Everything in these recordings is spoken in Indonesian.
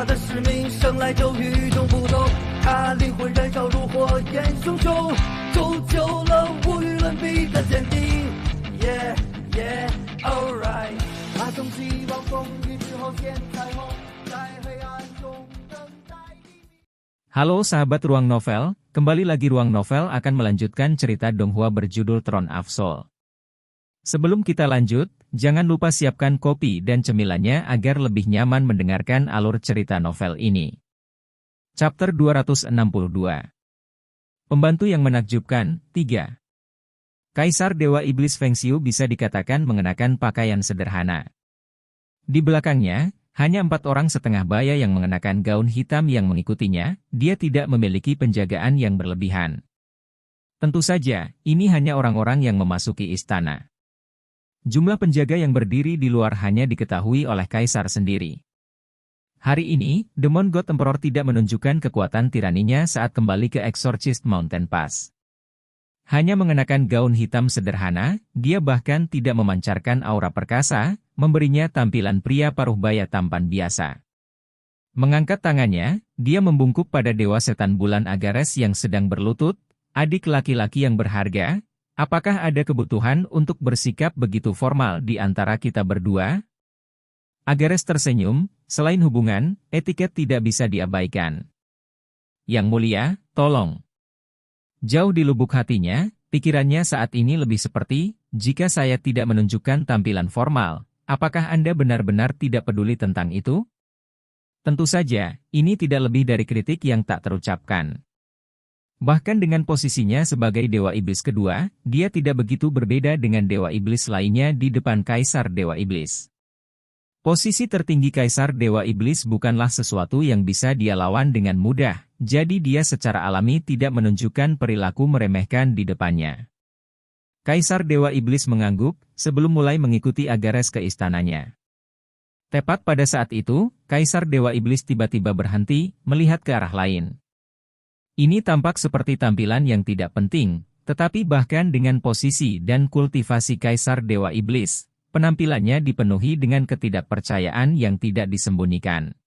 他的使命生来就与众不同，他灵魂燃烧如火焰熊熊，铸就了无与伦比的坚定。Yeah, yeah, alright。他从希望风雨之后见彩虹，在黑暗中等待黎明。Halo sahabat Ruang Novel, kembali lagi Ruang Novel akan melanjutkan cerita Donghua berjudul Throne of Soul. Sebelum kita lanjut, jangan lupa siapkan kopi dan cemilannya agar lebih nyaman mendengarkan alur cerita novel ini. Chapter 262. Pembantu yang menakjubkan, 3. Kaisar Dewa Iblis Feng Xiu bisa dikatakan mengenakan pakaian sederhana. Di belakangnya, hanya 4 orang setengah baya yang mengenakan gaun hitam yang mengikutinya, dia tidak memiliki penjagaan yang berlebihan. Tentu saja, ini hanya orang-orang yang memasuki istana. Jumlah penjaga yang berdiri di luar hanya diketahui oleh Kaisar sendiri. Hari ini, Demon God Emperor tidak menunjukkan kekuatan tiraninya saat kembali ke Exorcist Mountain Pass. Hanya mengenakan gaun hitam sederhana, dia bahkan tidak memancarkan aura perkasa, memberinya tampilan pria paruh baya tampan biasa. Mengangkat tangannya, dia membungkuk pada Dewa Setan Bulan Agares yang sedang berlutut, adik laki-laki yang berharga. Apakah ada kebutuhan untuk bersikap begitu formal di antara kita berdua? Agares tersenyum, selain hubungan, etiket tidak bisa diabaikan. Yang mulia, tolong. Jauh di lubuk hatinya, pikirannya saat ini lebih seperti, jika saya tidak menunjukkan tampilan formal, apakah Anda benar-benar tidak peduli tentang itu? Tentu saja, ini tidak lebih dari kritik yang tak terucapkan. Bahkan dengan posisinya sebagai Dewa Iblis kedua, dia tidak begitu berbeda dengan Dewa Iblis lainnya di depan Kaisar Dewa Iblis. Posisi tertinggi Kaisar Dewa Iblis bukanlah sesuatu yang bisa dia lawan dengan mudah, jadi dia secara alami tidak menunjukkan perilaku meremehkan di depannya. Kaisar Dewa Iblis mengangguk, sebelum mulai mengikuti Agares ke istananya. Tepat pada saat itu, Kaisar Dewa Iblis tiba-tiba berhenti, melihat ke arah lain. Ini tampak seperti tampilan yang tidak penting, tetapi bahkan dengan posisi dan kultivasi Kaisar Dewa Iblis, penampilannya dipenuhi dengan ketidakpercayaan yang tidak disembunyikan.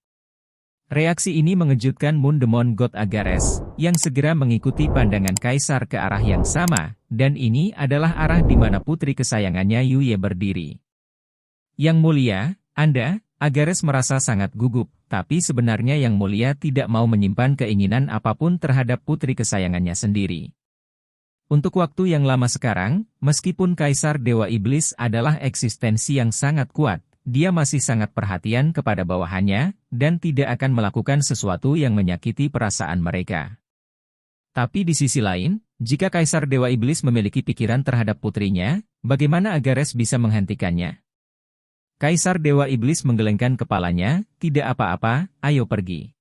Reaksi ini mengejutkan Moon Demon God Agares, yang segera mengikuti pandangan Kaisar ke arah yang sama, dan ini adalah arah di mana putri kesayangannya Yu Ye berdiri. Yang mulia, Anda, Agares merasa sangat gugup. Tapi sebenarnya Yang Mulia tidak mau menyimpan keinginan apapun terhadap putri kesayangannya sendiri. Untuk waktu yang lama sekarang, meskipun Kaisar Dewa Iblis adalah eksistensi yang sangat kuat, dia masih sangat perhatian kepada bawahannya, dan tidak akan melakukan sesuatu yang menyakiti perasaan mereka. Tapi di sisi lain, jika Kaisar Dewa Iblis memiliki pikiran terhadap putrinya, bagaimana Agares bisa menghentikannya? Kaisar Dewa Iblis menggelengkan kepalanya, tidak apa-apa, ayo pergi.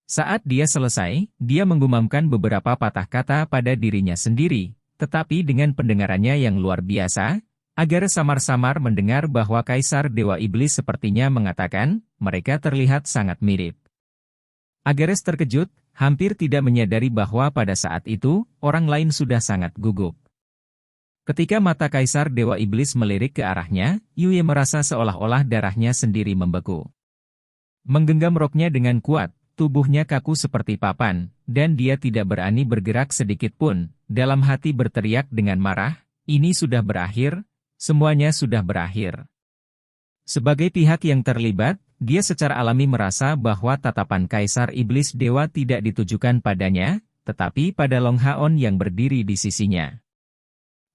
Saat dia selesai, dia menggumamkan beberapa patah kata pada dirinya sendiri, tetapi dengan pendengarannya yang luar biasa, Agares samar-samar mendengar bahwa Kaisar Dewa Iblis sepertinya mengatakan, mereka terlihat sangat mirip. Agares terkejut, hampir tidak menyadari bahwa pada saat itu, orang lain sudah sangat gugup. Ketika mata Kaisar Dewa Iblis melirik ke arahnya, Yu Ye merasa seolah-olah darahnya sendiri membeku. Menggenggam roknya dengan kuat, tubuhnya kaku seperti papan, dan dia tidak berani bergerak sedikit pun. Dalam hati berteriak dengan marah, ini sudah berakhir, semuanya sudah berakhir. Sebagai pihak yang terlibat, dia secara alami merasa bahwa tatapan Kaisar Iblis Dewa tidak ditujukan padanya, tetapi pada Long Haon yang berdiri di sisinya.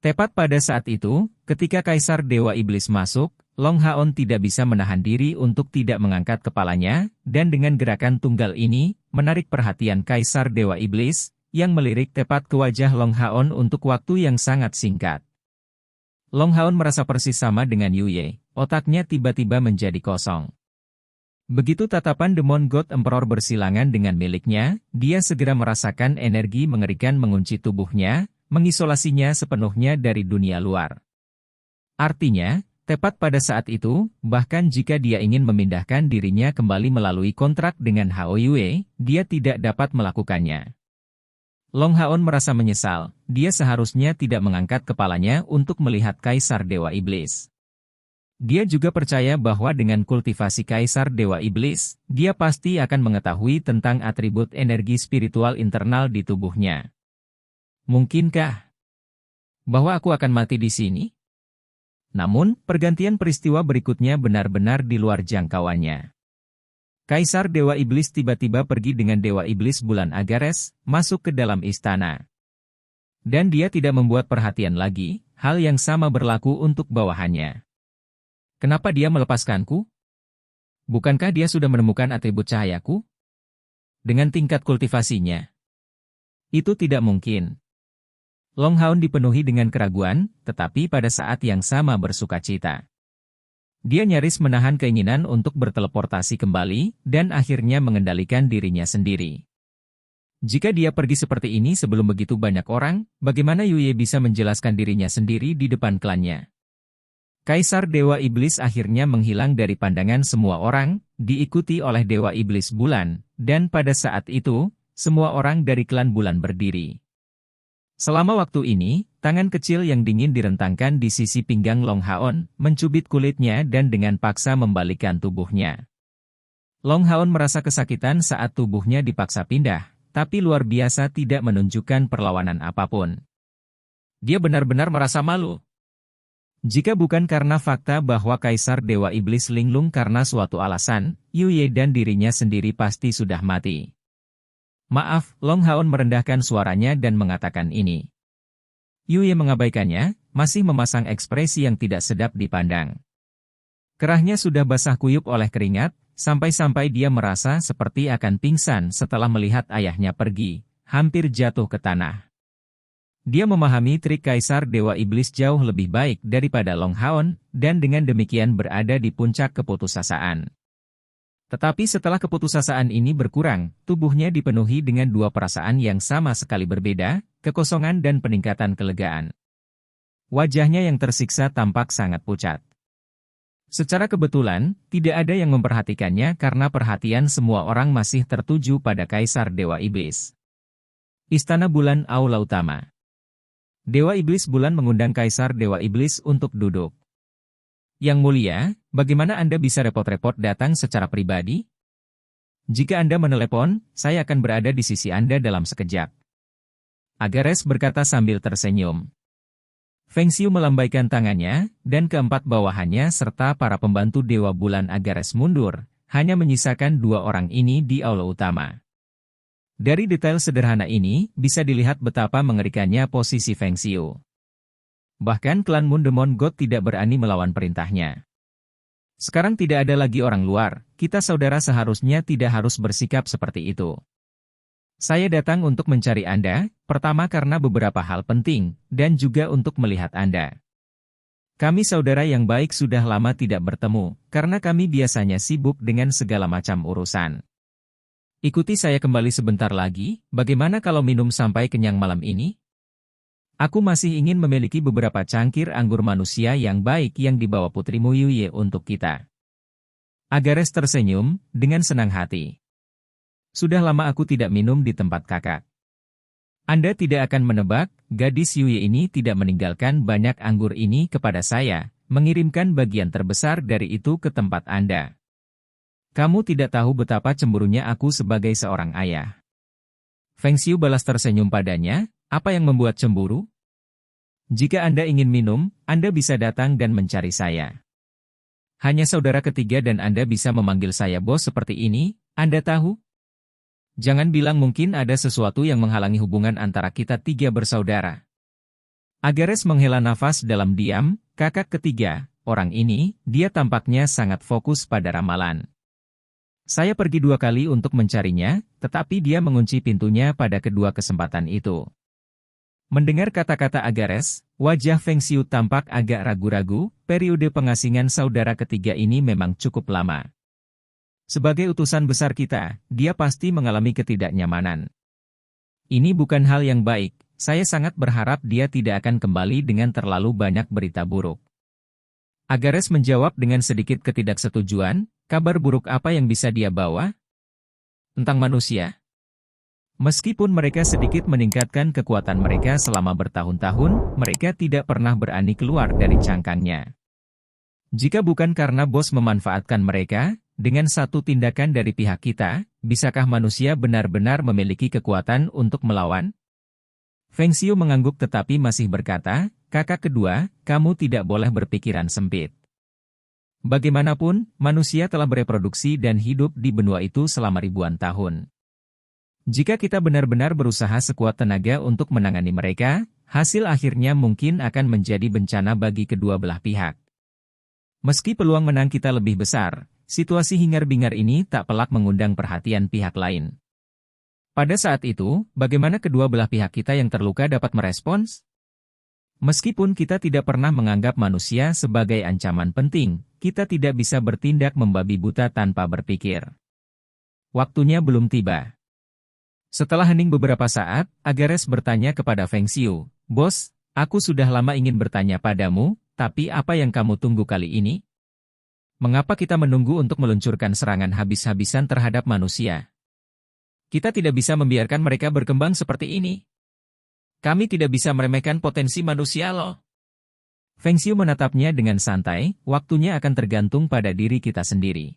Tepat pada saat itu, ketika Kaisar Dewa Iblis masuk, Long Haon tidak bisa menahan diri untuk tidak mengangkat kepalanya, dan dengan gerakan tunggal ini, menarik perhatian Kaisar Dewa Iblis, yang melirik tepat ke wajah Long Haon untuk waktu yang sangat singkat. Long Haon merasa persis sama dengan Yu Ye, otaknya tiba-tiba menjadi kosong. Begitu tatapan Demon God Emperor bersilangan dengan miliknya, dia segera merasakan energi mengerikan mengunci tubuhnya, mengisolasinya sepenuhnya dari dunia luar. Artinya, tepat pada saat itu, bahkan jika dia ingin memindahkan dirinya kembali melalui kontrak dengan Hao Yue, dia tidak dapat melakukannya. Long Haon merasa menyesal, dia seharusnya tidak mengangkat kepalanya untuk melihat Kaisar Dewa Iblis. Dia juga percaya bahwa dengan kultivasi Kaisar Dewa Iblis, dia pasti akan mengetahui tentang atribut energi spiritual internal di tubuhnya. Mungkinkah bahwa aku akan mati di sini? Namun, pergantian peristiwa berikutnya benar-benar di luar jangkauannya. Kaisar Dewa Iblis tiba-tiba pergi dengan Dewa Iblis Bulan Agares, masuk ke dalam istana. Dan dia tidak membuat perhatian lagi, hal yang sama berlaku untuk bawahannya. Kenapa dia melepaskanku? Bukankah dia sudah menemukan atribut cahayaku? Dengan tingkat kultivasinya. Itu tidak mungkin. Long Haon dipenuhi dengan keraguan, tetapi pada saat yang sama bersukacita. Dia nyaris menahan keinginan untuk berteleportasi kembali, dan akhirnya mengendalikan dirinya sendiri. Jika dia pergi seperti ini sebelum begitu banyak orang, bagaimana Yuye bisa menjelaskan dirinya sendiri di depan klannya? Kaisar Dewa Iblis akhirnya menghilang dari pandangan semua orang, diikuti oleh Dewa Iblis Bulan, dan pada saat itu, semua orang dari klan Bulan berdiri. Selama waktu ini, tangan kecil yang dingin direntangkan di sisi pinggang Long Haon, mencubit kulitnya dan dengan paksa membalikkan tubuhnya. Long Haon merasa kesakitan saat tubuhnya dipaksa pindah, tapi luar biasa tidak menunjukkan perlawanan apapun. Dia benar-benar merasa malu. Jika bukan karena fakta bahwa Kaisar Dewa Iblis linglung karena suatu alasan, Yuye dan dirinya sendiri pasti sudah mati. Maaf, Long Haon merendahkan suaranya dan mengatakan ini. Yuye mengabaikannya, masih memasang ekspresi yang tidak sedap dipandang. Kerahnya sudah basah kuyup oleh keringat, sampai-sampai dia merasa seperti akan pingsan setelah melihat ayahnya pergi, hampir jatuh ke tanah. Dia memahami trik Kaisar Dewa Iblis jauh lebih baik daripada Long Haon, dan dengan demikian berada di puncak keputusasaan. Tetapi setelah keputusasaan ini berkurang, tubuhnya dipenuhi dengan dua perasaan yang sama sekali berbeda, kekosongan dan peningkatan kelegaan. Wajahnya yang tersiksa tampak sangat pucat. Secara kebetulan, tidak ada yang memperhatikannya karena perhatian semua orang masih tertuju pada Kaisar Dewa Iblis. Istana Bulan Aula Utama. Dewa Iblis Bulan mengundang Kaisar Dewa Iblis untuk duduk. Yang mulia, bagaimana Anda bisa repot-repot datang secara pribadi? Jika Anda menelepon, saya akan berada di sisi Anda dalam sekejap. Agares berkata sambil tersenyum. Feng Xiu melambaikan tangannya, dan keempat bawahannya serta para pembantu Dewa Bulan Agares mundur, hanya menyisakan dua orang ini di aula utama. Dari detail sederhana ini, bisa dilihat betapa mengerikannya posisi Feng Xiu. Bahkan klan Mundemon God tidak berani melawan perintahnya. Sekarang tidak ada lagi orang luar, kita saudara seharusnya tidak harus bersikap seperti itu. Saya datang untuk mencari Anda, pertama karena beberapa hal penting, dan juga untuk melihat Anda. Kami saudara yang baik sudah lama tidak bertemu, karena kami biasanya sibuk dengan segala macam urusan. Ikuti saya kembali sebentar lagi, bagaimana kalau minum sampai kenyang malam ini? Aku masih ingin memiliki beberapa cangkir anggur manusia yang baik yang dibawa putrimu Yuye untuk kita. Agares tersenyum, dengan senang hati. Sudah lama aku tidak minum di tempat kakak. Anda tidak akan menebak, gadis Yuye ini tidak meninggalkan banyak anggur ini kepada saya, mengirimkan bagian terbesar dari itu ke tempat Anda. Kamu tidak tahu betapa cemburunya aku sebagai seorang ayah. Feng Xiu balas tersenyum padanya, apa yang membuat cemburu? Jika Anda ingin minum, Anda bisa datang dan mencari saya. Hanya saudara ketiga dan Anda bisa memanggil saya bos seperti ini, Anda tahu? Jangan bilang mungkin ada sesuatu yang menghalangi hubungan antara kita tiga bersaudara. Agares menghela nafas dalam diam, kakak ketiga, orang ini, dia tampaknya sangat fokus pada ramalan. Saya pergi 2 kali untuk mencarinya, tetapi dia mengunci pintunya pada kedua kesempatan itu. Mendengar kata-kata Agares, wajah Feng Xiu tampak agak ragu-ragu, periode pengasingan saudara ketiga ini memang cukup lama. Sebagai utusan besar kita, dia pasti mengalami ketidaknyamanan. Ini bukan hal yang baik, saya sangat berharap dia tidak akan kembali dengan terlalu banyak berita buruk. Agares menjawab dengan sedikit ketidaksetujuan, kabar buruk apa yang bisa dia bawa? Tentang manusia? Meskipun mereka sedikit meningkatkan kekuatan mereka selama bertahun-tahun, mereka tidak pernah berani keluar dari cangkangnya. Jika bukan karena bos memanfaatkan mereka, dengan satu tindakan dari pihak kita, bisakah manusia benar-benar memiliki kekuatan untuk melawan? Feng Xiu mengangguk tetapi masih berkata, kakak kedua, kamu tidak boleh berpikiran sempit. Bagaimanapun, manusia telah bereproduksi dan hidup di benua itu selama ribuan tahun. Jika kita benar-benar berusaha sekuat tenaga untuk menangani mereka, hasil akhirnya mungkin akan menjadi bencana bagi kedua belah pihak. Meski peluang menang kita lebih besar, situasi hingar-bingar ini tak pelak mengundang perhatian pihak lain. Pada saat itu, bagaimana kedua belah pihak kita yang terluka dapat merespons? Meskipun kita tidak pernah menganggap manusia sebagai ancaman penting, kita tidak bisa bertindak membabi buta tanpa berpikir. Waktunya belum tiba. Setelah hening beberapa saat, Agares bertanya kepada Feng Xiu, "Bos, aku sudah lama ingin bertanya padamu, tapi apa yang kamu tunggu kali ini? Mengapa kita menunggu untuk meluncurkan serangan habis-habisan terhadap manusia? Kita tidak bisa membiarkan mereka berkembang seperti ini. Kami tidak bisa meremehkan potensi manusia loh." Feng Xiu menatapnya dengan santai, waktunya akan tergantung pada diri kita sendiri.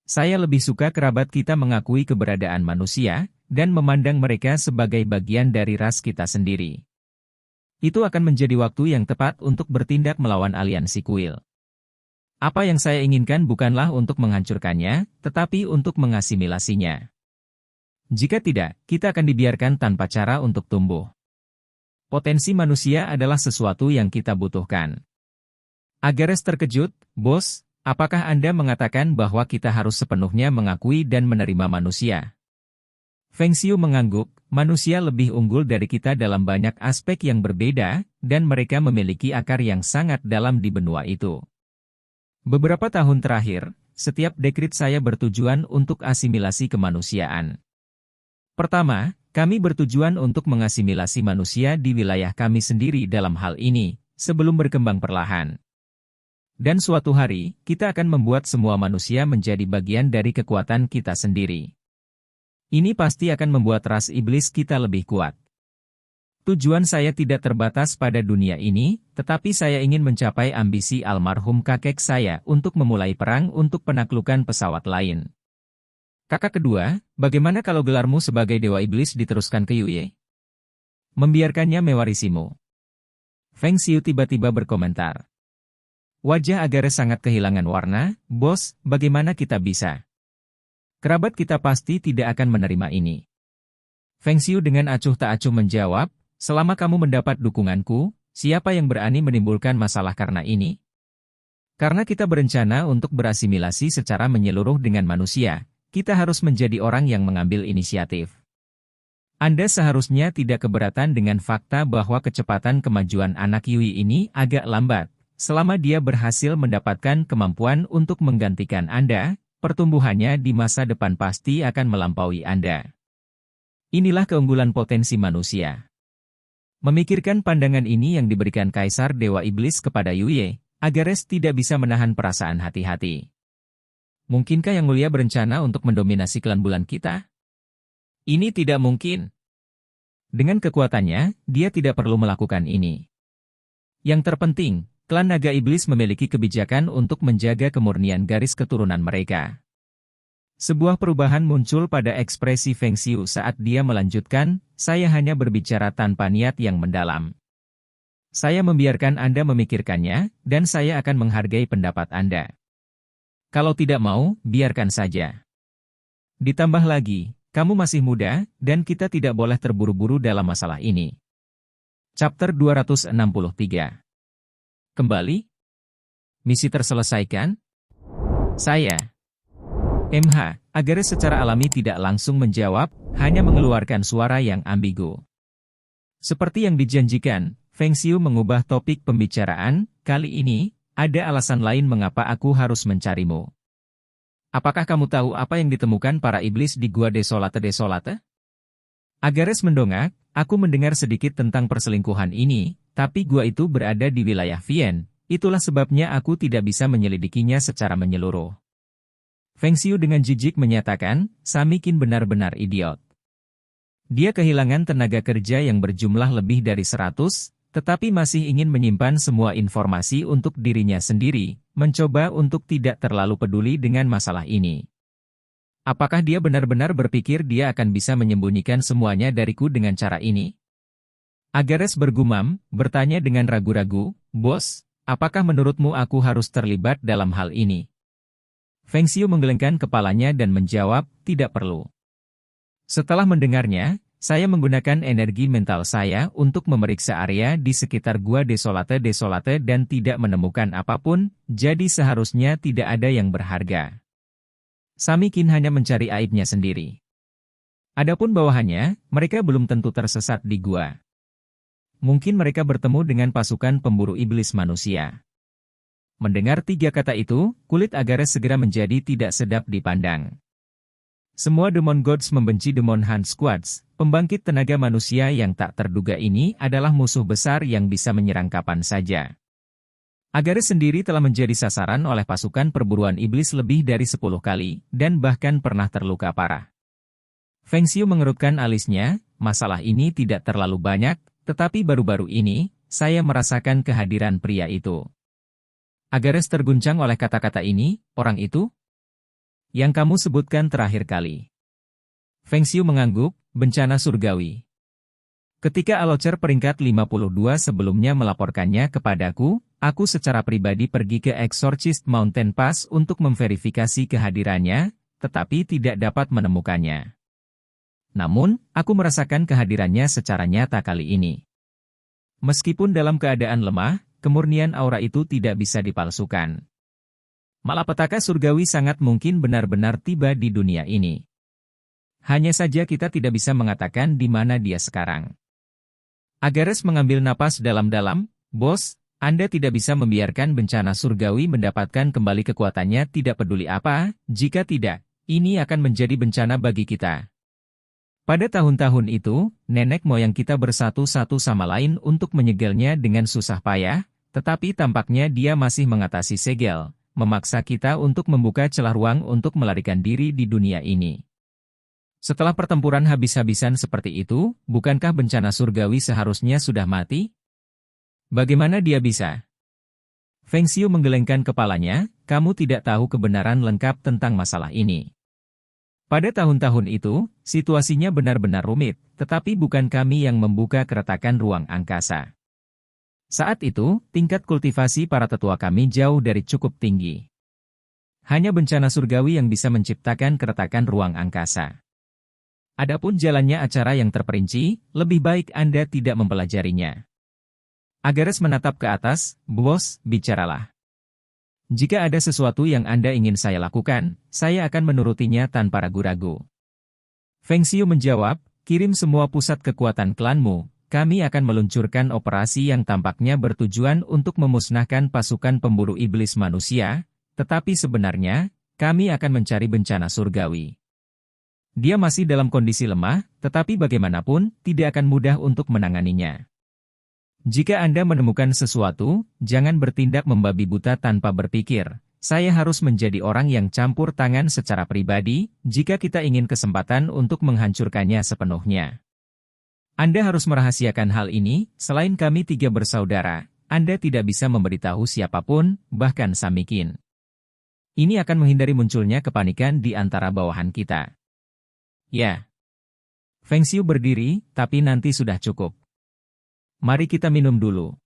Saya lebih suka kerabat kita mengakui keberadaan manusia, dan memandang mereka sebagai bagian dari ras kita sendiri. Itu akan menjadi waktu yang tepat untuk bertindak melawan aliansi kuil. Apa yang saya inginkan bukanlah untuk menghancurkannya, tetapi untuk mengasimilasinya. Jika tidak, kita akan dibiarkan tanpa cara untuk tumbuh. Potensi manusia adalah sesuatu yang kita butuhkan. Agares terkejut, "Bos, apakah Anda mengatakan bahwa kita harus sepenuhnya mengakui dan menerima manusia?" Feng Xiu mengangguk, manusia lebih unggul dari kita dalam banyak aspek yang berbeda, dan mereka memiliki akar yang sangat dalam di benua itu. Beberapa tahun terakhir, setiap dekrit saya bertujuan untuk asimilasi kemanusiaan. Pertama, kami bertujuan untuk mengasimilasi manusia di wilayah kami sendiri dalam hal ini, sebelum berkembang perlahan. Dan suatu hari, kita akan membuat semua manusia menjadi bagian dari kekuatan kita sendiri. Ini pasti akan membuat ras iblis kita lebih kuat. Tujuan saya tidak terbatas pada dunia ini, tetapi saya ingin mencapai ambisi almarhum kakek saya untuk memulai perang untuk penaklukan pesawat lain. Kakak kedua, bagaimana kalau gelarmu sebagai Dewa Iblis diteruskan ke Yuye? Membiarkannya mewarisimu. Feng Xiu tiba-tiba berkomentar. Wajah Agares sangat kehilangan warna, "Bos, bagaimana kita bisa? Kerabat kita pasti tidak akan menerima ini." Feng Xiu dengan acuh tak acuh menjawab, "Selama kamu mendapat dukunganku, siapa yang berani menimbulkan masalah karena ini? Karena kita berencana untuk berasimilasi secara menyeluruh dengan manusia, kita harus menjadi orang yang mengambil inisiatif. Anda seharusnya tidak keberatan dengan fakta bahwa kecepatan kemajuan anak Yui ini agak lambat. Selama dia berhasil mendapatkan kemampuan untuk menggantikan Anda, pertumbuhannya di masa depan pasti akan melampaui Anda. Inilah keunggulan potensi manusia." Memikirkan pandangan ini yang diberikan Kaisar Dewa Iblis kepada Yuye, Agares tidak bisa menahan perasaan hati-hati. Mungkinkah Yang Mulia berencana untuk mendominasi klan bulan kita? Ini tidak mungkin. Dengan kekuatannya, dia tidak perlu melakukan ini. Yang terpenting, klan naga iblis memiliki kebijakan untuk menjaga kemurnian garis keturunan mereka. Sebuah perubahan muncul pada ekspresi Feng Xiu saat dia melanjutkan, "Saya hanya berbicara tanpa niat yang mendalam. Saya membiarkan Anda memikirkannya, dan saya akan menghargai pendapat Anda. Kalau tidak mau, biarkan saja. Ditambah lagi, kamu masih muda, dan kita tidak boleh terburu-buru dalam masalah ini." Chapter 263. Kembali? Misi terselesaikan? Saya. MH, Agares secara alami tidak langsung menjawab, hanya mengeluarkan suara yang ambigu. Seperti yang dijanjikan, Feng Xiu mengubah topik pembicaraan, "Kali ini, ada alasan lain mengapa aku harus mencarimu. Apakah kamu tahu apa yang ditemukan para iblis di Gua Desolate? Agares mendongak, "Aku mendengar sedikit tentang perselingkuhan ini, tapi gua itu berada di wilayah Vien, itulah sebabnya aku tidak bisa menyelidikinya secara menyeluruh." Feng Xiu dengan jijik menyatakan, Samikin benar-benar idiot. Dia kehilangan tenaga kerja yang berjumlah lebih dari 100, tetapi masih ingin menyimpan semua informasi untuk dirinya sendiri, mencoba untuk tidak terlalu peduli dengan masalah ini. Apakah dia benar-benar berpikir dia akan bisa menyembunyikan semuanya dariku dengan cara ini? Agares bergumam, bertanya dengan ragu-ragu, "Bos, apakah menurutmu aku harus terlibat dalam hal ini?" Feng Xiu menggelengkan kepalanya dan menjawab, "Tidak perlu." Setelah mendengarnya, saya menggunakan energi mental saya untuk memeriksa area di sekitar Gua Desolate dan tidak menemukan apapun, jadi seharusnya tidak ada yang berharga. Sami Qin hanya mencari aibnya sendiri. Adapun bawahannya, mereka belum tentu tersesat di gua. Mungkin mereka bertemu dengan pasukan pemburu iblis manusia. Mendengar 3 kata itu, kulit Agares segera menjadi tidak sedap dipandang. Semua Demon Gods membenci Demon Hunt Squads, pembangkit tenaga manusia yang tak terduga ini adalah musuh besar yang bisa menyerang kapan saja. Agares sendiri telah menjadi sasaran oleh pasukan perburuan iblis lebih dari 10 kali, dan bahkan pernah terluka parah. Feng Xiu mengerutkan alisnya, masalah ini tidak terlalu banyak, tetapi baru-baru ini, saya merasakan kehadiran pria itu. Agares terguncang oleh kata-kata ini, orang itu? Yang kamu sebutkan terakhir kali. Feng Xiu mengangguk, bencana surgawi. Ketika Alocer peringkat 52 sebelumnya melaporkannya kepadaku, aku secara pribadi pergi ke Exorcist Mountain Pass untuk memverifikasi kehadirannya, tetapi tidak dapat menemukannya. Namun, aku merasakan kehadirannya secara nyata kali ini. Meskipun dalam keadaan lemah, kemurnian aura itu tidak bisa dipalsukan. Malapetaka surgawi sangat mungkin benar-benar tiba di dunia ini. Hanya saja kita tidak bisa mengatakan di mana dia sekarang. Agares mengambil napas dalam-dalam, "Bos, Anda tidak bisa membiarkan bencana surgawi mendapatkan kembali kekuatannya tidak peduli apa, jika tidak, ini akan menjadi bencana bagi kita." Pada tahun-tahun itu, nenek moyang kita bersatu satu sama lain untuk menyegelnya dengan susah payah, tetapi tampaknya dia masih mengatasi segel, memaksa kita untuk membuka celah ruang untuk melarikan diri di dunia ini. Setelah pertempuran habis-habisan seperti itu, bukankah bencana surgawi seharusnya sudah mati? Bagaimana dia bisa? Feng Xiu menggelengkan kepalanya, kamu tidak tahu kebenaran lengkap tentang masalah ini. Pada tahun-tahun itu, situasinya benar-benar rumit, tetapi bukan kami yang membuka keretakan ruang angkasa. Saat itu, tingkat kultivasi para tetua kami jauh dari cukup tinggi. Hanya bencana surgawi yang bisa menciptakan keretakan ruang angkasa. Adapun jalannya acara yang terperinci, lebih baik Anda tidak mempelajarinya. Agares menatap ke atas, "Bos, bicaralah. Jika ada sesuatu yang Anda ingin saya lakukan, saya akan menurutinya tanpa ragu-ragu." Feng Xiu menjawab, "Kirim semua pusat kekuatan klanmu. Kami akan meluncurkan operasi yang tampaknya bertujuan untuk memusnahkan pasukan pemburu iblis manusia, tetapi sebenarnya, kami akan mencari bencana surgawi. Dia masih dalam kondisi lemah, tetapi bagaimanapun, tidak akan mudah untuk menanganinya. Jika Anda menemukan sesuatu, jangan bertindak membabi buta tanpa berpikir. Saya harus menjadi orang yang campur tangan secara pribadi, jika kita ingin kesempatan untuk menghancurkannya sepenuhnya. Anda harus merahasiakan hal ini, selain kami 3 bersaudara, Anda tidak bisa memberitahu siapapun, bahkan Sami Qin. Ini akan menghindari munculnya kepanikan di antara bawahan kita." "Ya." Feng Xiu berdiri, "Tapi nanti sudah cukup. Mari kita minum dulu.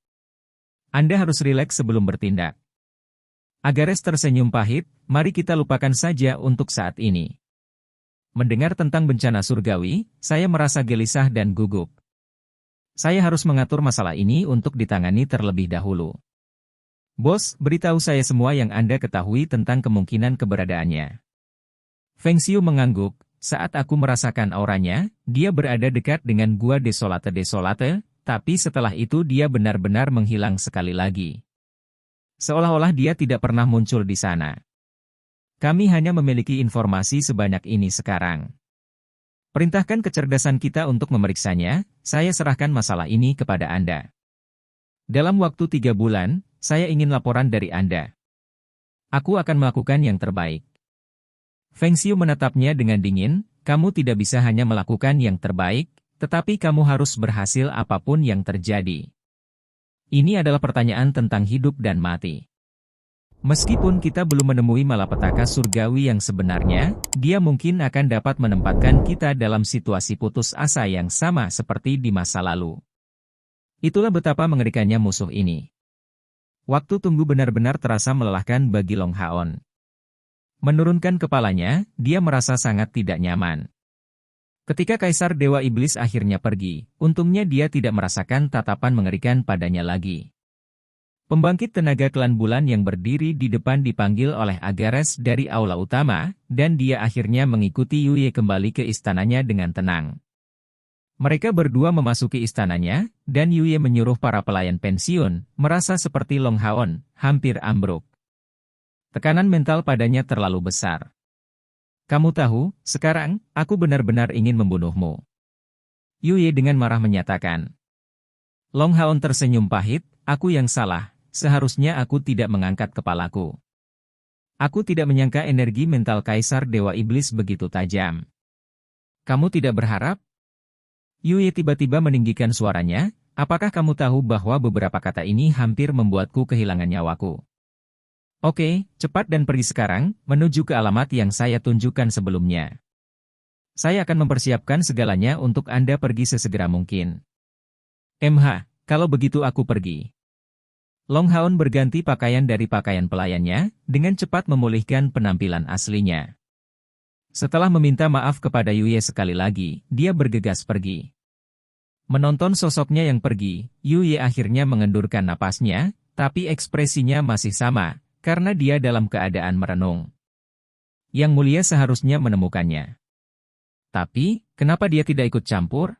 Anda harus rileks sebelum bertindak." Agares tersenyum pahit, "Mari kita lupakan saja untuk saat ini." Mendengar tentang bencana surgawi, saya merasa gelisah dan gugup. Saya harus mengatur masalah ini untuk ditangani terlebih dahulu. "Bos, beritahu saya semua yang Anda ketahui tentang kemungkinan keberadaannya." Feng Xiu mengangguk, "Saat aku merasakan auranya, dia berada dekat dengan Gua Desolate, tapi setelah itu dia benar-benar menghilang sekali lagi. Seolah-olah dia tidak pernah muncul di sana. Kami hanya memiliki informasi sebanyak ini sekarang. Perintahkan kecerdasan kita untuk memeriksanya, saya serahkan masalah ini kepada Anda. Dalam waktu 3 bulan, saya ingin laporan dari Anda. Aku akan melakukan yang terbaik." Feng Xiu menatapnya dengan dingin, "Kamu tidak bisa hanya melakukan yang terbaik, tetapi kamu harus berhasil apapun yang terjadi. Ini adalah pertanyaan tentang hidup dan mati." Meskipun kita belum menemui malapetaka surgawi yang sebenarnya, dia mungkin akan dapat menempatkan kita dalam situasi putus asa yang sama seperti di masa lalu. Itulah betapa mengerikannya musuh ini. Waktu tunggu benar-benar terasa melelahkan bagi Long Haon. Menurunkan kepalanya, dia merasa sangat tidak nyaman. Ketika Kaisar Dewa Iblis akhirnya pergi, untungnya dia tidak merasakan tatapan mengerikan padanya lagi. Pembangkit tenaga klan bulan yang berdiri di depan dipanggil oleh Agares dari aula utama, dan dia akhirnya mengikuti Yuye kembali ke istananya dengan tenang. Mereka berdua memasuki istananya, dan Yuye menyuruh para pelayan pensiun, merasa seperti Long Haon, hampir ambruk. Tekanan mental padanya terlalu besar. Kamu tahu, sekarang, aku benar-benar ingin membunuhmu. Yuye dengan marah menyatakan. Long Haon tersenyum pahit, aku yang salah. Seharusnya aku tidak mengangkat kepalaku. Aku tidak menyangka energi mental Kaisar Dewa Iblis begitu tajam. Kamu tidak berharap? Yuye tiba-tiba meninggikan suaranya, apakah kamu tahu bahwa beberapa kata ini hampir membuatku kehilangan nyawaku? Oke, cepat dan pergi sekarang, menuju ke alamat yang saya tunjukkan sebelumnya. Saya akan mempersiapkan segalanya untuk Anda pergi sesegera mungkin. Kalau begitu aku pergi. Long Haon berganti pakaian dari pakaian pelayannya, dengan cepat memulihkan penampilan aslinya. Setelah meminta maaf kepada Yuye sekali lagi, dia bergegas pergi. Menonton sosoknya yang pergi, Yuye akhirnya mengendurkan napasnya, tapi ekspresinya masih sama, karena dia dalam keadaan merenung. Yang Mulia seharusnya menemukannya. Tapi, kenapa dia tidak ikut campur?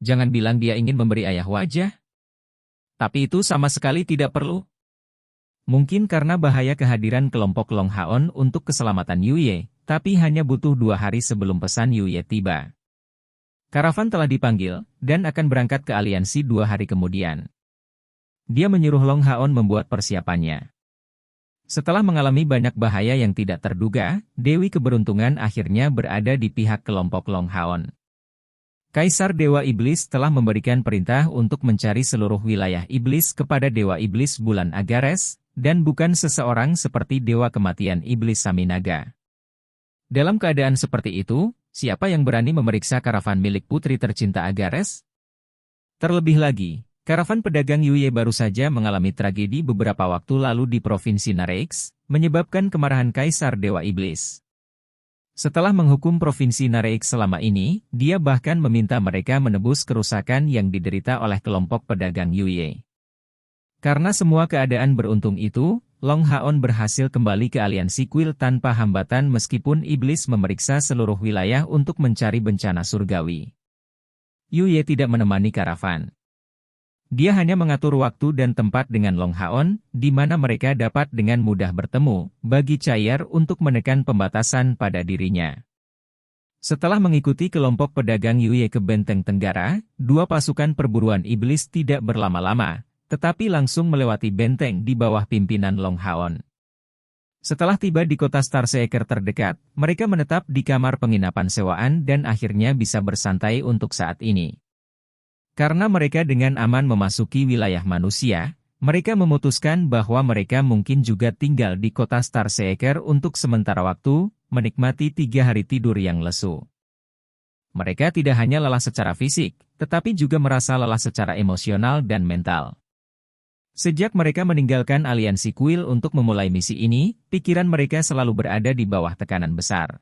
Jangan bilang dia ingin memberi ayah wajah. Tapi itu sama sekali tidak perlu. Mungkin karena bahaya kehadiran kelompok Long Haon untuk keselamatan Yuye, tapi hanya butuh 2 hari sebelum pesan Yuye tiba. Karavan telah dipanggil, dan akan berangkat ke aliansi 2 hari kemudian. Dia menyuruh Long Haon membuat persiapannya. Setelah mengalami banyak bahaya yang tidak terduga, Dewi Keberuntungan akhirnya berada di pihak kelompok Long Haon. Kaisar Dewa Iblis telah memberikan perintah untuk mencari seluruh wilayah Iblis kepada Dewa Iblis Bulan Agares, dan bukan seseorang seperti Dewa Kematian Iblis Saminaga. Dalam keadaan seperti itu, siapa yang berani memeriksa karavan milik putri tercinta Agares? Terlebih lagi, karavan pedagang Yuye baru saja mengalami tragedi beberapa waktu lalu di Provinsi Nareix, menyebabkan kemarahan Kaisar Dewa Iblis. Setelah menghukum Provinsi Nareix selama ini, dia bahkan meminta mereka menebus kerusakan yang diderita oleh kelompok pedagang Yuye. Karena semua keadaan beruntung itu, Long Haon berhasil kembali ke aliansi kuil tanpa hambatan meskipun Iblis memeriksa seluruh wilayah untuk mencari bencana surgawi. Yuye tidak menemani karavan. Dia hanya mengatur waktu dan tempat dengan Long Haon, di mana mereka dapat dengan mudah bertemu, bagi Cair untuk menekan pembatasan pada dirinya. Setelah mengikuti kelompok pedagang Yuye ke Benteng Tenggara, 2 pasukan perburuan iblis tidak berlama-lama, tetapi langsung melewati benteng di bawah pimpinan Long Haon. Setelah tiba di kota Starseeker terdekat, mereka menetap di kamar penginapan sewaan dan akhirnya bisa bersantai untuk saat ini. Karena mereka dengan aman memasuki wilayah manusia, mereka memutuskan bahwa mereka mungkin juga tinggal di kota Starseeker untuk sementara waktu, menikmati 3 hari tidur yang lesu. Mereka tidak hanya lelah secara fisik, tetapi juga merasa lelah secara emosional dan mental. Sejak mereka meninggalkan aliansi kuil untuk memulai misi ini, pikiran mereka selalu berada di bawah tekanan besar.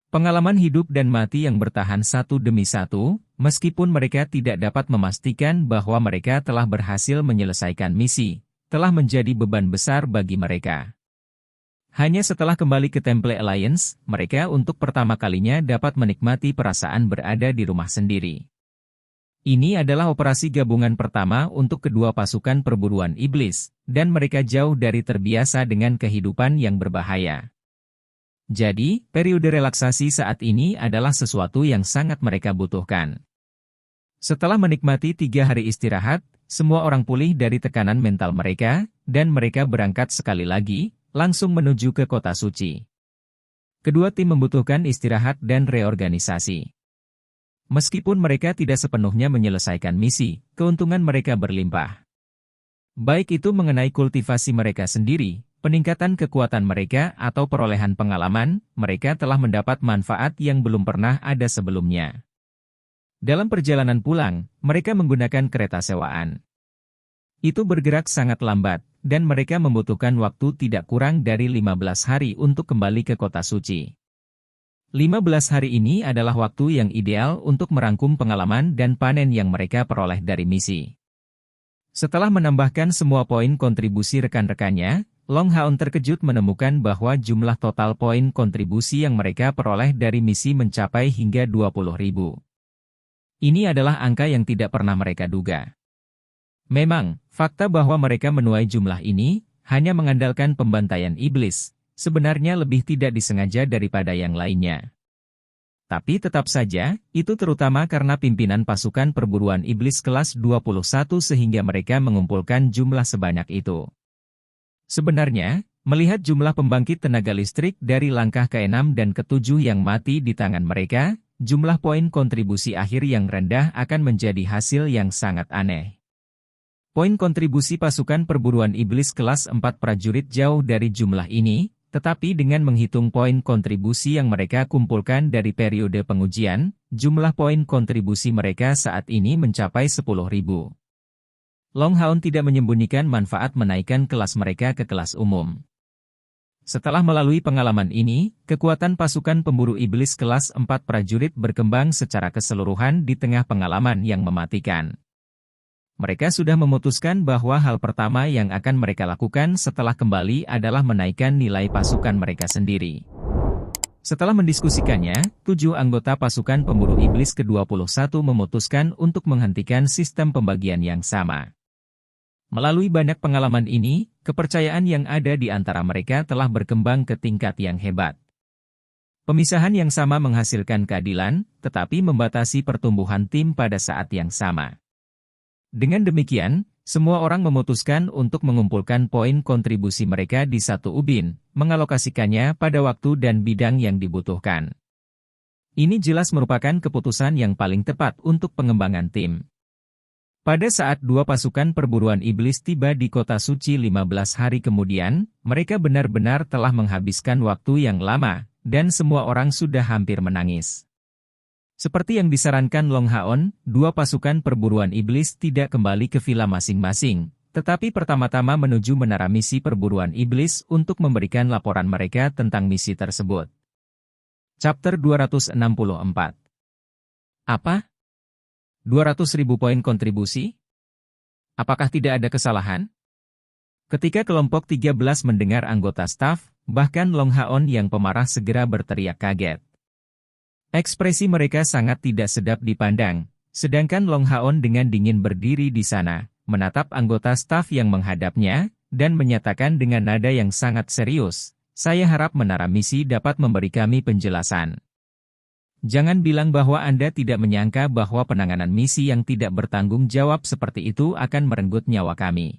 Pengalaman hidup dan mati yang bertahan satu demi satu, meskipun mereka tidak dapat memastikan bahwa mereka telah berhasil menyelesaikan misi, telah menjadi beban besar bagi mereka. Hanya setelah kembali ke Temple Alliance, mereka untuk pertama kalinya dapat menikmati perasaan berada di rumah sendiri. Ini adalah operasi gabungan pertama untuk kedua pasukan perburuan iblis, dan mereka jauh dari terbiasa dengan kehidupan yang berbahaya. Jadi, periode relaksasi saat ini adalah sesuatu yang sangat mereka butuhkan. Setelah menikmati 3 hari istirahat, semua orang pulih dari tekanan mental mereka, dan mereka berangkat sekali lagi, langsung menuju ke kota suci. Kedua tim membutuhkan istirahat dan reorganisasi. Meskipun mereka tidak sepenuhnya menyelesaikan misi, keuntungan mereka berlimpah. Baik itu mengenai kultivasi mereka sendiri, peningkatan kekuatan mereka atau perolehan pengalaman, mereka telah mendapat manfaat yang belum pernah ada sebelumnya. Dalam perjalanan pulang, mereka menggunakan kereta sewaan. Itu bergerak sangat lambat, dan mereka membutuhkan waktu tidak kurang dari 15 hari untuk kembali ke kota suci. 15 hari ini adalah waktu yang ideal untuk merangkum pengalaman dan panen yang mereka peroleh dari misi. Setelah menambahkan semua poin kontribusi rekan-rekannya, Long Haon terkejut menemukan bahwa jumlah total poin kontribusi yang mereka peroleh dari misi mencapai hingga 20.000. Ini adalah angka yang tidak pernah mereka duga. Memang, fakta bahwa mereka menuai jumlah ini hanya mengandalkan pembantaian iblis, sebenarnya lebih tidak disengaja daripada yang lainnya. Tapi tetap saja, itu terutama karena pimpinan pasukan perburuan iblis kelas 21 sehingga mereka mengumpulkan jumlah sebanyak itu. Sebenarnya, melihat jumlah pembangkit tenaga listrik dari langkah ke-6 dan ke-7 yang mati di tangan mereka, jumlah poin kontribusi akhir yang rendah akan menjadi hasil yang sangat aneh. Poin kontribusi pasukan perburuan iblis kelas 4 prajurit jauh dari jumlah ini, tetapi dengan menghitung poin kontribusi yang mereka kumpulkan dari periode pengujian, jumlah poin kontribusi mereka saat ini mencapai 10.000. Long Haon tidak menyembunyikan manfaat menaikkan kelas mereka ke kelas umum. Setelah melalui pengalaman ini, kekuatan pasukan pemburu iblis kelas 4 prajurit berkembang secara keseluruhan di tengah pengalaman yang mematikan. Mereka sudah memutuskan bahwa hal pertama yang akan mereka lakukan setelah kembali adalah menaikkan nilai pasukan mereka sendiri. Setelah mendiskusikannya, 7 anggota pasukan pemburu iblis ke-21 memutuskan untuk menghentikan sistem pembagian yang sama. Melalui banyak pengalaman ini, kepercayaan yang ada di antara mereka telah berkembang ke tingkat yang hebat. Pemisahan yang sama menghasilkan keadilan, tetapi membatasi pertumbuhan tim pada saat yang sama. Dengan demikian, semua orang memutuskan untuk mengumpulkan poin kontribusi mereka di satu ubin, mengalokasikannya pada waktu dan bidang yang dibutuhkan. Ini jelas merupakan keputusan yang paling tepat untuk pengembangan tim. Pada saat 2 pasukan perburuan iblis tiba di kota suci 15 hari kemudian, mereka benar-benar telah menghabiskan waktu yang lama, dan semua orang sudah hampir menangis. Seperti yang disarankan Long Haon, 2 pasukan perburuan iblis tidak kembali ke villa masing-masing, tetapi pertama-tama menuju menara misi perburuan iblis untuk memberikan laporan mereka tentang misi tersebut. Chapter 264. Apa? 200.000 poin kontribusi? Apakah tidak ada kesalahan? Ketika kelompok 13 mendengar anggota staf, bahkan Long Haon yang pemarah segera berteriak kaget. Ekspresi mereka sangat tidak sedap dipandang, sedangkan Long Haon dengan dingin berdiri di sana, menatap anggota staf yang menghadapnya, dan menyatakan dengan nada yang sangat serius, "Saya harap menara misi dapat memberi kami penjelasan. Jangan bilang bahwa Anda tidak menyangka bahwa penanganan misi yang tidak bertanggung jawab seperti itu akan merenggut nyawa kami."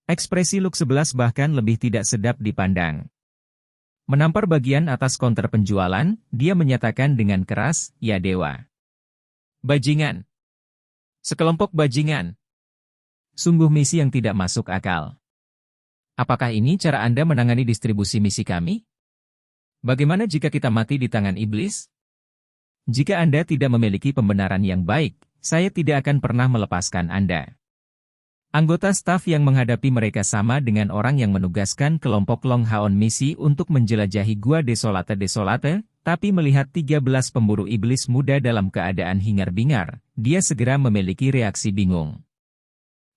Ekspresi Luke 11 bahkan lebih tidak sedap dipandang. Menampar bagian atas konter penjualan, dia menyatakan dengan keras, "Ya dewa. Bajingan. Sekelompok bajingan. Sungguh misi yang tidak masuk akal. Apakah ini cara Anda menangani distribusi misi kami? Bagaimana jika kita mati di tangan iblis? Jika Anda tidak memiliki pembenaran yang baik, saya tidak akan pernah melepaskan Anda." Anggota staf yang menghadapi mereka sama dengan orang yang menugaskan kelompok Long Haon misi untuk menjelajahi Gua Desolate, tapi melihat 13 pemburu iblis muda dalam keadaan hingar-bingar, dia segera memiliki reaksi bingung.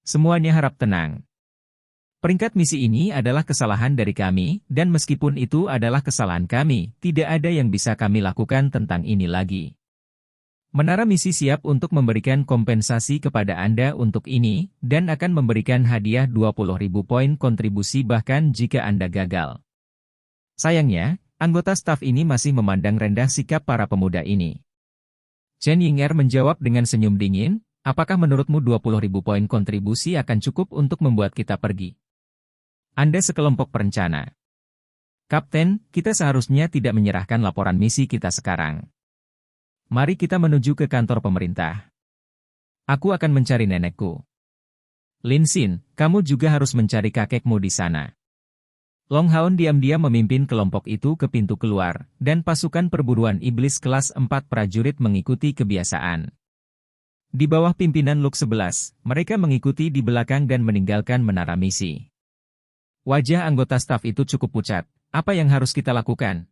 Semuanya harap tenang. Peringkat misi ini adalah kesalahan dari kami, dan meskipun itu adalah kesalahan kami, tidak ada yang bisa kami lakukan tentang ini lagi. Menara misi siap untuk memberikan kompensasi kepada Anda untuk ini, dan akan memberikan hadiah 20.000 poin kontribusi bahkan jika Anda gagal. Sayangnya, anggota staf ini masih memandang rendah sikap para pemuda ini. Chen Yinger menjawab dengan senyum dingin, "Apakah menurutmu 20.000 poin kontribusi akan cukup untuk membuat kita pergi? Anda sekelompok perencana. Kapten, kita seharusnya tidak menyerahkan laporan misi kita sekarang. Mari kita menuju ke kantor pemerintah. Aku akan mencari nenekku. Lin Xin, kamu juga harus mencari kakekmu di sana. Longhaon diam-diam memimpin kelompok itu ke pintu keluar, dan pasukan perburuan iblis kelas 4 prajurit mengikuti kebiasaan. Di bawah pimpinan Luke 11, mereka mengikuti di belakang dan meninggalkan menara misi. Wajah anggota staf itu cukup pucat. Apa yang harus kita lakukan?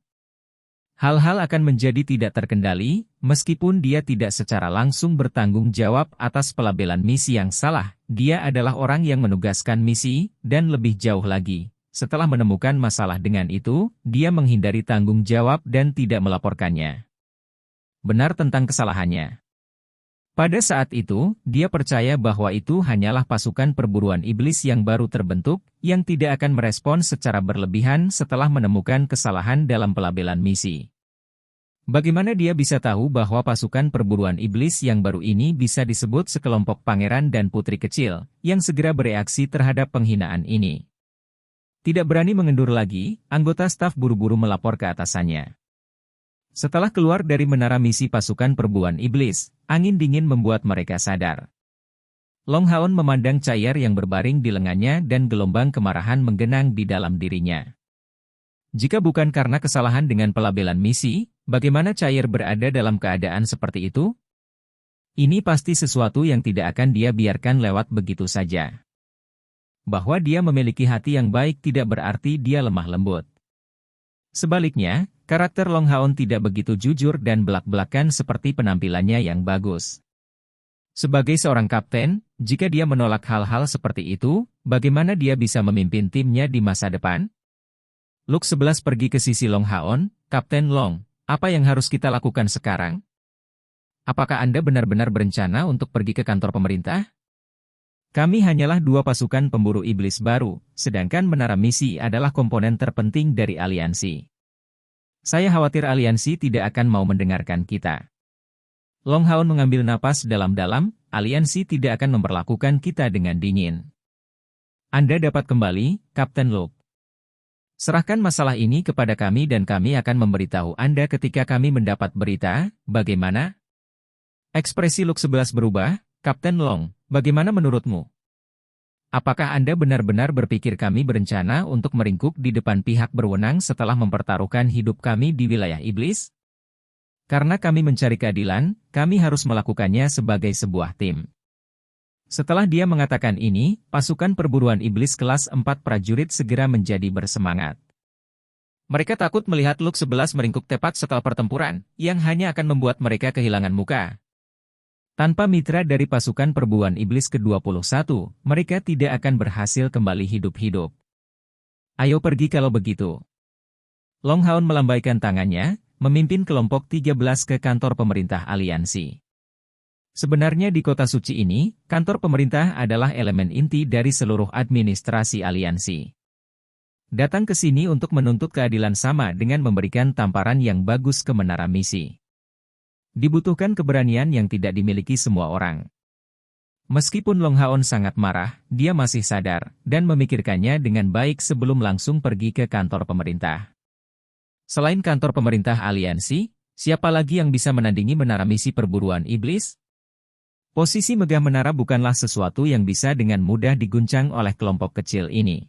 Hal-hal akan menjadi tidak terkendali, meskipun dia tidak secara langsung bertanggung jawab atas pelabelan misi yang salah. Dia adalah orang yang menugaskan misi, dan lebih jauh lagi. Setelah menemukan masalah dengan itu, dia menghindari tanggung jawab dan tidak melaporkannya. Benar tentang kesalahannya. Pada saat itu, dia percaya bahwa itu hanyalah pasukan perburuan iblis yang baru terbentuk, yang tidak akan merespon secara berlebihan setelah menemukan kesalahan dalam pelabelan misi. Bagaimana dia bisa tahu bahwa pasukan perburuan iblis yang baru ini bisa disebut sekelompok pangeran dan putri kecil, yang segera bereaksi terhadap penghinaan ini? Tidak berani mengendur lagi, anggota staf buru-buru melapor ke atasannya. Setelah keluar dari menara misi pasukan perburuan iblis, angin dingin membuat mereka sadar. Longhaon memandang Chair yang berbaring di lengannya dan gelombang kemarahan menggenang di dalam dirinya. Jika bukan karena kesalahan dengan pelabelan misi, bagaimana Chair berada dalam keadaan seperti itu? Ini pasti sesuatu yang tidak akan dia biarkan lewat begitu saja. Bahwa dia memiliki hati yang baik tidak berarti dia lemah lembut. Sebaliknya, karakter Longhaon tidak begitu jujur dan belak-belakan seperti penampilannya yang bagus. Sebagai seorang kapten, jika dia menolak hal-hal seperti itu, bagaimana dia bisa memimpin timnya di masa depan? Luke 11 pergi ke sisi Longhaon. Kapten Long, apa yang harus kita lakukan sekarang? Apakah Anda benar-benar berencana untuk pergi ke kantor pemerintah? Kami hanyalah dua pasukan pemburu iblis baru, sedangkan menara misi adalah komponen terpenting dari aliansi. Saya khawatir aliansi tidak akan mau mendengarkan kita. Longhaon mengambil napas dalam-dalam, aliansi tidak akan memperlakukan kita dengan dingin. Anda dapat kembali, Kapten Luke. Serahkan masalah ini kepada kami dan kami akan memberitahu Anda ketika kami mendapat berita, bagaimana? Ekspresi Luke 11 berubah. Kapten Long, bagaimana menurutmu? Apakah Anda benar-benar berpikir kami berencana untuk meringkuk di depan pihak berwenang setelah mempertaruhkan hidup kami di wilayah iblis? Karena kami mencari keadilan, kami harus melakukannya sebagai sebuah tim. Setelah dia mengatakan ini, pasukan perburuan iblis kelas 4 prajurit segera menjadi bersemangat. Mereka takut melihat Luke 11 meringkuk tepat setelah pertempuran, yang hanya akan membuat mereka kehilangan muka. Tanpa mitra dari pasukan perburuan iblis ke-21, mereka tidak akan berhasil kembali hidup-hidup. Ayo pergi kalau begitu. Longhaon melambaikan tangannya, memimpin kelompok 13 ke kantor pemerintah aliansi. Sebenarnya di kota suci ini, kantor pemerintah adalah elemen inti dari seluruh administrasi aliansi. Datang ke sini untuk menuntut keadilan sama dengan memberikan tamparan yang bagus ke menara misi. Dibutuhkan keberanian yang tidak dimiliki semua orang. Meskipun Longhaon sangat marah, dia masih sadar, dan memikirkannya dengan baik sebelum langsung pergi ke kantor pemerintah. Selain kantor pemerintah aliansi, siapa lagi yang bisa menandingi menara misi perburuan iblis? Posisi megah menara bukanlah sesuatu yang bisa dengan mudah diguncang oleh kelompok kecil ini.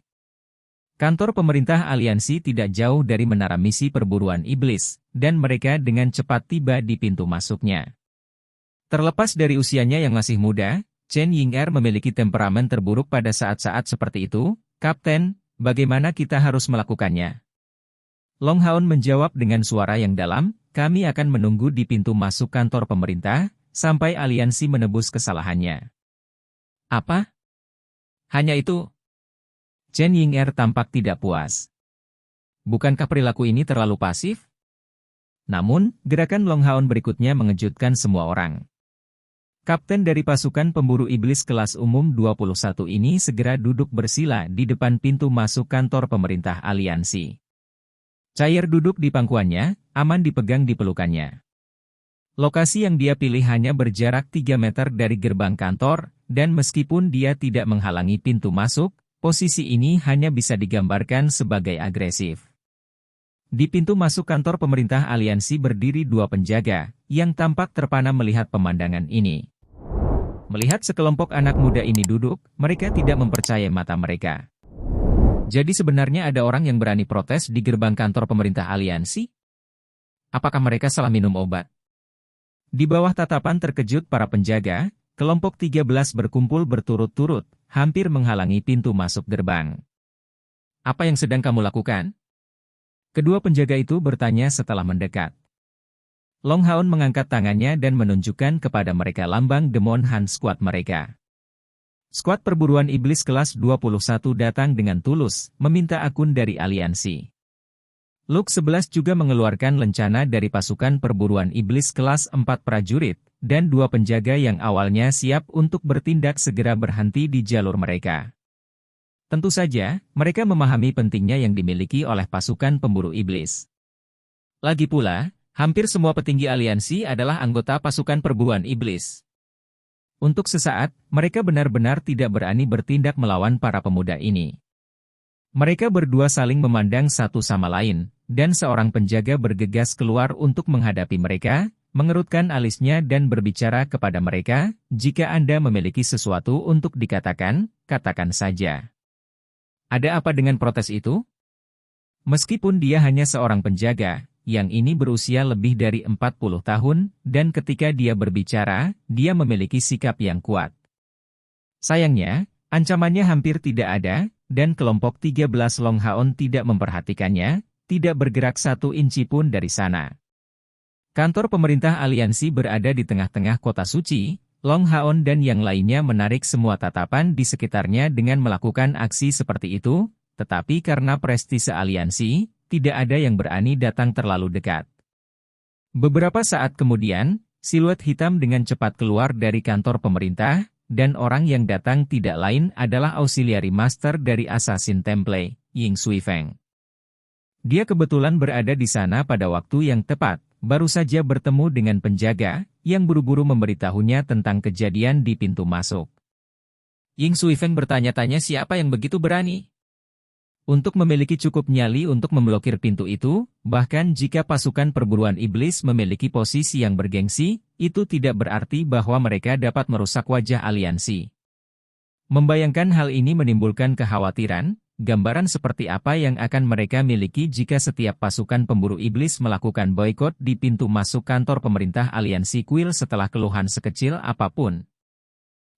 Kantor pemerintah aliansi tidak jauh dari menara misi perburuan iblis, dan mereka dengan cepat tiba di pintu masuknya. Terlepas dari usianya yang masih muda, Chen Ying'er memiliki temperamen terburuk pada saat-saat seperti itu. Kapten, bagaimana kita harus melakukannya? Longhaon menjawab dengan suara yang dalam, kami akan menunggu di pintu masuk kantor pemerintah, sampai aliansi menebus kesalahannya. Apa? Hanya itu? Chen Ying'er tampak tidak puas. Bukankah perilaku ini terlalu pasif? Namun, gerakan Longhaon berikutnya mengejutkan semua orang. Kapten dari pasukan pemburu iblis kelas umum 21 ini segera duduk bersila di depan pintu masuk kantor pemerintah aliansi. Chair duduk di pangkuannya, aman dipegang di pelukannya. Lokasi yang dia pilih hanya berjarak 3 meter dari gerbang kantor, dan meskipun dia tidak menghalangi pintu masuk, posisi ini hanya bisa digambarkan sebagai agresif. Di pintu masuk kantor pemerintah aliansi berdiri dua penjaga, yang tampak terpana melihat pemandangan ini. Melihat sekelompok anak muda ini duduk, mereka tidak mempercayai mata mereka. Jadi sebenarnya ada orang yang berani protes di gerbang kantor pemerintah aliansi? Apakah mereka salah minum obat? Di bawah tatapan terkejut para penjaga, kelompok 13 berkumpul berturut-turut, hampir menghalangi pintu masuk gerbang. Apa yang sedang kamu lakukan? Kedua penjaga itu bertanya setelah mendekat. Long Haon mengangkat tangannya dan menunjukkan kepada mereka lambang Demon Hunt Squad mereka. Skuad perburuan iblis kelas 21 datang dengan tulus, meminta akun dari aliansi. Luke 11 juga mengeluarkan lencana dari pasukan perburuan iblis kelas 4 prajurit, dan 2 penjaga yang awalnya siap untuk bertindak segera berhenti di jalur mereka. Tentu saja, mereka memahami pentingnya yang dimiliki oleh pasukan pemburu iblis. Lagi pula, hampir semua petinggi aliansi adalah anggota pasukan perburuan iblis. Untuk sesaat, mereka benar-benar tidak berani bertindak melawan para pemuda ini. Mereka berdua saling memandang satu sama lain, dan seorang penjaga bergegas keluar untuk menghadapi mereka, mengerutkan alisnya dan berbicara kepada mereka, "Jika Anda memiliki sesuatu untuk dikatakan, katakan saja." Ada apa dengan protes itu? Meskipun dia hanya seorang penjaga, yang ini berusia lebih dari 40 tahun, dan ketika dia berbicara, dia memiliki sikap yang kuat. Sayangnya, ancamannya hampir tidak ada, dan kelompok 13 Long Haon tidak memperhatikannya, tidak bergerak 1 inci pun dari sana. Kantor pemerintah aliansi berada di tengah-tengah kota suci. Long Haon dan yang lainnya menarik semua tatapan di sekitarnya dengan melakukan aksi seperti itu, tetapi karena prestise aliansi, tidak ada yang berani datang terlalu dekat. Beberapa saat kemudian, siluet hitam dengan cepat keluar dari kantor pemerintah, dan orang yang datang tidak lain adalah auxiliary master dari Assassin Temple, Ying Suifeng. Dia kebetulan berada di sana pada waktu yang tepat, baru saja bertemu dengan penjaga, yang buru-buru memberitahunya tentang kejadian di pintu masuk. Ying Suifeng bertanya-tanya siapa yang begitu berani untuk memiliki cukup nyali untuk memblokir pintu itu, bahkan jika pasukan perburuan iblis memiliki posisi yang bergengsi, itu tidak berarti bahwa mereka dapat merusak wajah aliansi. Membayangkan hal ini menimbulkan kekhawatiran, gambaran seperti apa yang akan mereka miliki jika setiap pasukan pemburu iblis melakukan boikot di pintu masuk kantor pemerintah aliansi kuil setelah keluhan sekecil apapun.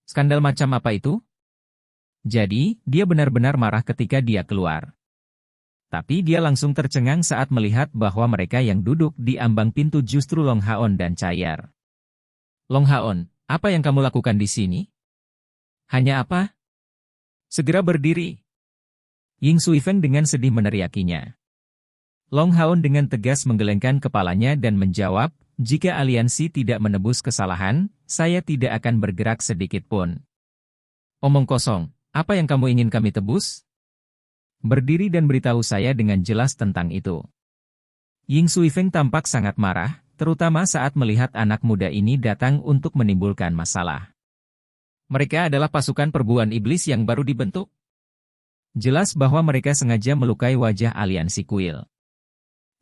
Skandal macam apa itu? Jadi, dia benar-benar marah ketika dia keluar. Tapi dia langsung tercengang saat melihat bahwa mereka yang duduk di ambang pintu justru Long Haon dan Chayar. Long Haon, apa yang kamu lakukan di sini? Hanya apa? Segera berdiri. Ying Suifeng dengan sedih meneriakinya. Long Haon dengan tegas menggelengkan kepalanya dan menjawab, "Jika aliansi tidak menebus kesalahan, saya tidak akan bergerak sedikit pun." Omong kosong, apa yang kamu ingin kami tebus? Berdiri dan beritahu saya dengan jelas tentang itu. Ying Suifeng tampak sangat marah, terutama saat melihat anak muda ini datang untuk menimbulkan masalah. Mereka adalah pasukan perburuan iblis yang baru dibentuk. Jelas bahwa mereka sengaja melukai wajah aliansi kuil.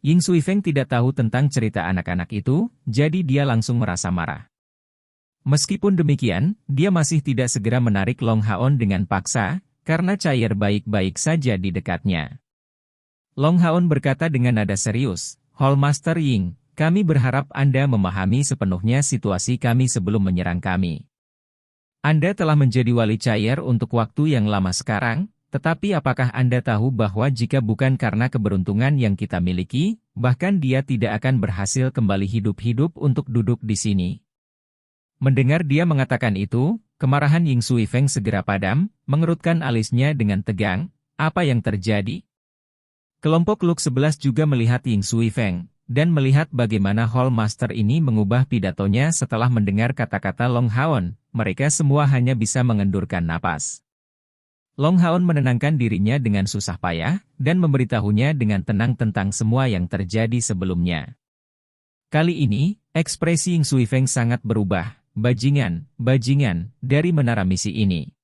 Ying Suifeng tidak tahu tentang cerita anak-anak itu, jadi dia langsung merasa marah. Meskipun demikian, dia masih tidak segera menarik Long Haon dengan paksa, karena Chayar baik-baik saja di dekatnya. Long Haon berkata dengan nada serius, "Hallmaster Ying, kami berharap Anda memahami sepenuhnya situasi kami sebelum menyerang kami. Anda telah menjadi wali Chayar untuk waktu yang lama sekarang, tetapi apakah Anda tahu bahwa jika bukan karena keberuntungan yang kita miliki, bahkan dia tidak akan berhasil kembali hidup-hidup untuk duduk di sini?" Mendengar dia mengatakan itu, kemarahan Ying Suifeng segera padam, mengerutkan alisnya dengan tegang. Apa yang terjadi? Kelompok Luke 11 juga melihat Ying Suifeng, dan melihat bagaimana Hallmaster ini mengubah pidatonya setelah mendengar kata-kata Long Haon, mereka semua hanya bisa mengendurkan napas. Long Haon menenangkan dirinya dengan susah payah, dan memberitahunya dengan tenang tentang semua yang terjadi sebelumnya. Kali ini, ekspresi Ying Suifeng sangat berubah. Bajingan, dari menara misi ini.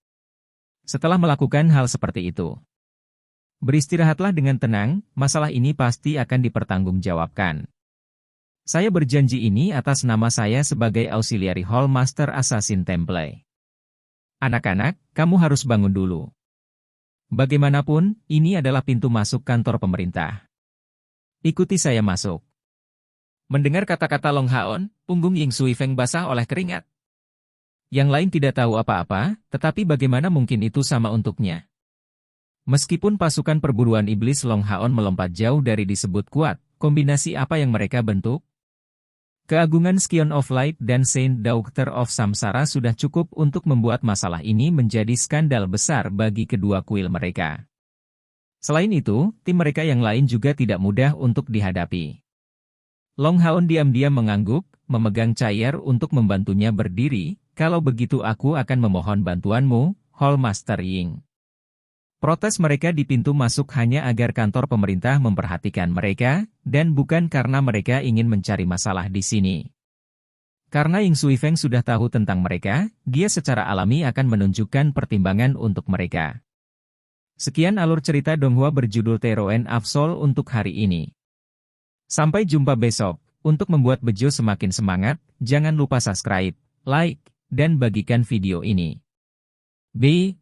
Setelah melakukan hal seperti itu, beristirahatlah dengan tenang, masalah ini pasti akan dipertanggungjawabkan. Saya berjanji ini atas nama saya sebagai auxiliary Hallmaster Assassin Temple. Anak-anak, kamu harus bangun dulu. Bagaimanapun, ini adalah pintu masuk kantor pemerintah. Ikuti saya masuk. Mendengar kata-kata Long Haon, punggung Ying Sui Feng basah oleh keringat. Yang lain tidak tahu apa-apa, tetapi bagaimana mungkin itu sama untuknya. Meskipun pasukan perburuan iblis Long Haon melompat jauh dari disebut kuat, kombinasi apa yang mereka bentuk? Keagungan Scion of Light dan Saint Daughter of Samsara sudah cukup untuk membuat masalah ini menjadi skandal besar bagi kedua kuil mereka. Selain itu, tim mereka yang lain juga tidak mudah untuk dihadapi. Long Haon diam-diam mengangguk, memegang Chair untuk membantunya berdiri. Kalau begitu aku akan memohon bantuanmu, Hall Master Ying. Protes mereka di pintu masuk hanya agar kantor pemerintah memperhatikan mereka, dan bukan karena mereka ingin mencari masalah di sini. Karena Ying Sui Feng sudah tahu tentang mereka, dia secara alami akan menunjukkan pertimbangan untuk mereka. Sekian alur cerita Donghua berjudul Teroen Absol untuk hari ini. Sampai jumpa besok. Untuk membuat Bejo semakin semangat, jangan lupa subscribe, like, dan bagikan video ini. B.